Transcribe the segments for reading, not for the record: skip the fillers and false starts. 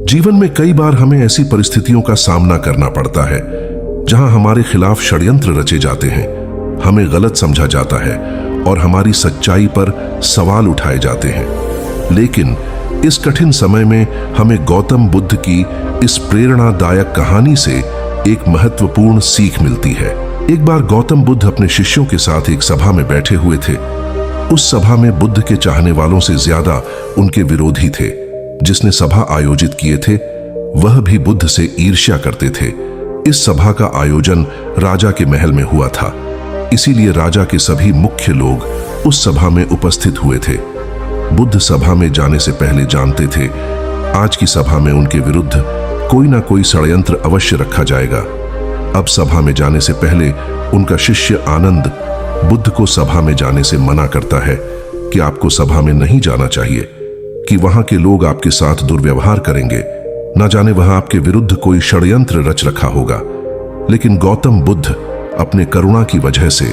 जीवन में कई बार हमें ऐसी परिस्थितियों का सामना करना पड़ता है जहां हमारे खिलाफ षड्यंत्र रचे जाते हैं, हमें गलत समझा जाता है और हमारी सच्चाई पर सवाल उठाए जाते हैं। लेकिन इस कठिन समय में हमें गौतम बुद्ध की इस प्रेरणादायक कहानी से एक महत्वपूर्ण सीख मिलती है। एक बार गौतम बुद्ध अपने शिष्यों के साथ एक सभा में बैठे हुए थे। उस सभा में बुद्ध के चाहने वालों से ज्यादा उनके विरोधी थे। जिसने सभा आयोजित किए थे वह भी बुद्ध से ईर्ष्या करते थे। इस सभा का आयोजन राजा के महल में हुआ था, इसीलिए राजा के सभी मुख्य लोग उस सभा में उपस्थित हुए थे। बुद्ध सभा में जाने से पहले जानते थे आज की सभा में उनके विरुद्ध कोई ना कोई षड्यंत्र अवश्य रखा जाएगा। अब सभा में जाने से पहले उनका शिष्य आनंद बुद्ध को सभा में जाने से मना करता है कि आपको सभा में नहीं जाना चाहिए, कि वहां के लोग आपके साथ दुर्व्यवहार करेंगे, न जाने वहां आपके विरुद्ध कोई षड्यंत्र रच रखा होगा। लेकिन गौतम बुद्ध अपने करुणा की वजह से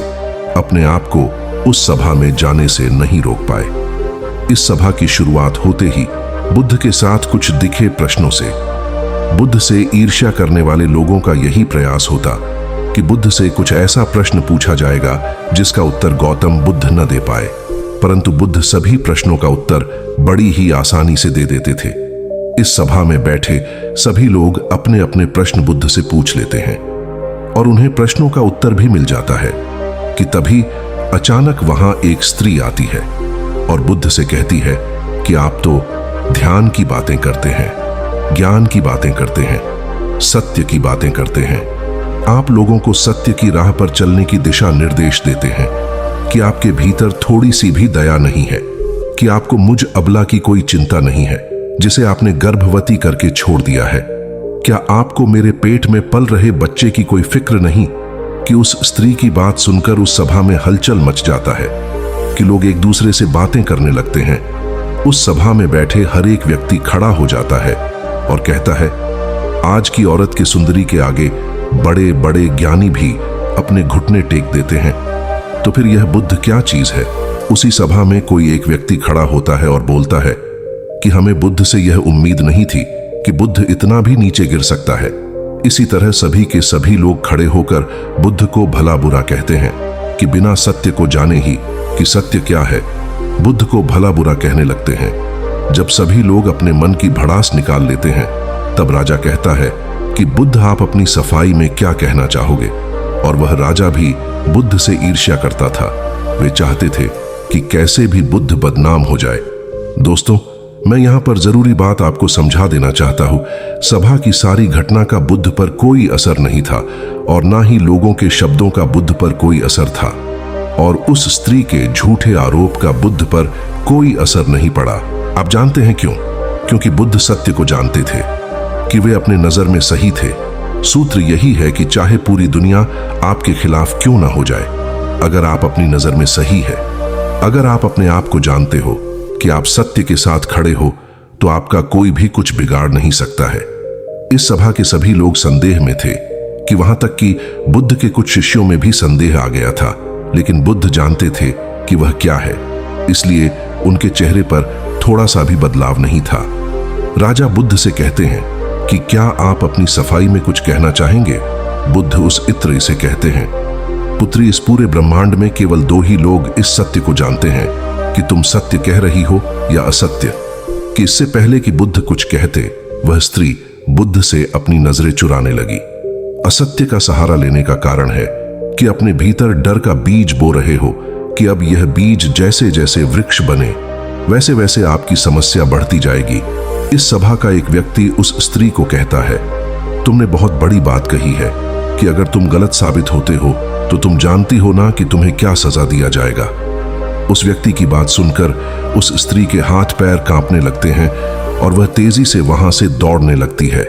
अपने आप को उस सभा में जाने से नहीं रोक पाए। इस सभा की शुरुआत होते ही बुद्ध के साथ कुछ दिखे प्रश्नों से। बुद्ध से ईर्ष्या करने वाले लोगों का यही प्रयास होता कि बुद्ध से कुछ ऐसा प्रश्न पूछा जाएगा जिसका उत्तर गौतम बुद्ध न दे पाए, परंतु बुद्ध सभी प्रश्नों का उत्तर बड़ी ही आसानी से दे देते थे। इस सभा में बैठे सभी लोग अपने अपने प्रश्न बुद्ध से पूछ लेते हैं और उन्हें प्रश्नों का उत्तर भी मिल जाता है कि तभी अचानक वहां एक स्त्री आती है और बुद्ध से कहती है कि आप तो ध्यान की बातें करते हैं, ज्ञान की बातें करते हैं, सत्य की बातें करते हैं। आप लोगों को सत्य की राह पर चलने की दिशा निर्देश देते हैं कि आपके भीतर थोड़ी सी भी दया नहीं है, कि आपको मुझ अबला की कोई चिंता नहीं है जिसे आपने गर्भवती करके छोड़ दिया है। क्या आपको मेरे पेट में पल रहे बच्चे की कोई फिक्र नहीं कि उस स्त्री की बात सुनकर उस सभा में हलचल मच जाता है, कि लोग एक दूसरे से बातें करने लगते हैं। उस सभा में बैठे हर एक व्यक्ति खड़ा हो जाता है और कहता है आज की औरत के सुंदरी के आगे बड़े बड़े ज्ञानी भी अपने घुटने टेक देते हैं। तो फिर यह बुद्ध क्या चीज है? उसी सभा में कोई एक व्यक्ति खड़ा होता है और बोलता है कि हमें बुद्ध से यह उम्मीद नहीं थी कि बुद्ध इतना भी नीचे गिर सकता है। इसी तरह सभी के सभी लोग खड़े होकर बुद्ध को भला बुरा कहते हैं कि बिना सत्य को जाने ही कि सत्य क्या है, बुद्ध को भला बुरा कहने लगते हैं। जब सभी लोग अपने मन की भड़ास निकाल लेते हैं तब राजा कहता है कि बुद्ध आप अपनी सफाई में क्या कहना चाहोगे? और वह राजा भी बुद्ध से ईर्ष्या करता था। वे चाहते थे कि कैसे भी बुद्ध बदनाम हो जाए। दोस्तों, मैं यहां पर जरूरी बात आपको समझा देना चाहता हूं। सभा की सारी घटना का बुद्ध पर कोई असर नहीं था और ना ही लोगों के शब्दों का बुद्ध पर कोई असर था, और उस स्त्री के झूठे आरोप का बुद्ध पर कोई असर नहीं पड़ा। आप जानते हैं क्यों? क्योंकि बुद्ध सत्य को जानते थे कि वे अपने नजर में सही थे। सूत्र यही है कि चाहे पूरी दुनिया आपके खिलाफ क्यों ना हो जाए, अगर आप अपनी नजर में सही है, अगर आप अपने आप को जानते हो कि आप सत्य के साथ खड़े हो, तो आपका कोई भी कुछ बिगाड़ नहीं सकता है। इस सभा के सभी लोग संदेह में थे कि वहां तक कि बुद्ध के कुछ शिष्यों में भी संदेह आ गया था, लेकिन बुद्ध जानते थे कि वह क्या है, इसलिए उनके चेहरे पर थोड़ा सा भी बदलाव नहीं था। राजा बुद्ध से कहते हैं कि क्या आप अपनी सफाई में कुछ कहना चाहेंगे? बुद्ध उस इत्री से कहते हैं, पुत्री, इस पूरे ब्रह्मांड में केवल दो ही लोग इस सत्य को जानते हैं कि तुम सत्य कह रही हो या असत्य। कि इससे पहले कि बुद्ध कुछ कहते, वह स्त्री बुद्ध से अपनी नजरें चुराने लगी। असत्य का सहारा लेने का कारण है कि अपने भीतर डर का बीज बो रहे हो कि अब यह बीज जैसे जैसे वृक्ष बने वैसे वैसे आपकी समस्या बढ़ती जाएगी। इस सभा का एक व्यक्ति उस स्त्री को कहता है, तुमने बहुत बड़ी बात कही है कि अगर तुम गलत साबित होते हो तो तुम जानती हो ना कि तुम्हें क्या सजा दिया जाएगा। उस व्यक्ति की बात सुनकर उस स्त्री के हाथ पैर कांपने लगते हैं और वह तेजी से वहां से दौड़ने लगती है।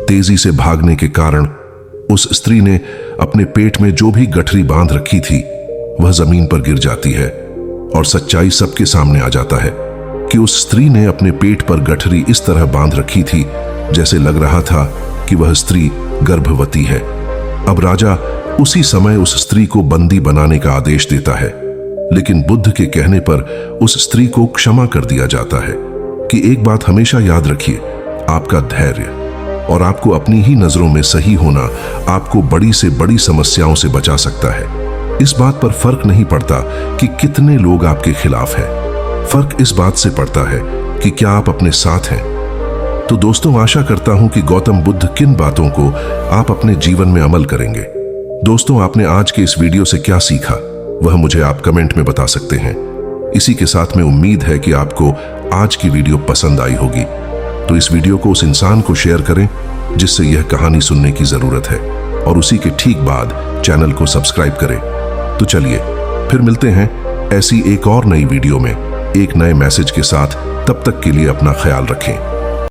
तेजी से भागने के कारण उस स्त्री ने अपने पेट में जो भी गठरी बांध रखी थी वह जमीन पर गिर जाती है और सच्चाई सबके सामने आ जाता है कि उस स्त्री ने अपने पेट पर गठरी इस तरह बांध रखी थी जैसे लग रहा था कि वह स्त्री गर्भवती है। अब राजा उसी समय उस स्त्री को बंदी बनाने का आदेश देता है, लेकिन बुद्ध के कहने पर उस स्त्री को क्षमा कर दिया जाता है कि एक बात हमेशा याद रखिए, आपका धैर्य और आपको अपनी ही नजरों में सही होना आपको बड़ी से बड़ी समस्याओं से बचा सकता है। इस बात पर फर्क नहीं पड़ता कि कितने लोग आपके खिलाफ हैं। फर्क इस बात से पड़ता है कि क्या आप अपने साथ हैं। तो दोस्तों, आशा करता हूं कि गौतम बुद्ध किन बातों को आप अपने जीवन में अमल करेंगे। दोस्तों, आपने आज के इस वीडियो से क्या सीखा वह मुझे आप कमेंट में बता सकते हैं। इसी के साथ में उम्मीद है कि आपको आज की वीडियो पसंद आई होगी। तो इस वीडियो को उस इंसान को शेयर करें जिससे यह कहानी सुनने की जरूरत है, और उसी के ठीक बाद चैनल को सब्सक्राइब करें। तो चलिए फिर मिलते हैं ऐसी एक और नई वीडियो में एक नए मैसेज के साथ। तब तक के लिए अपना ख्याल रखें।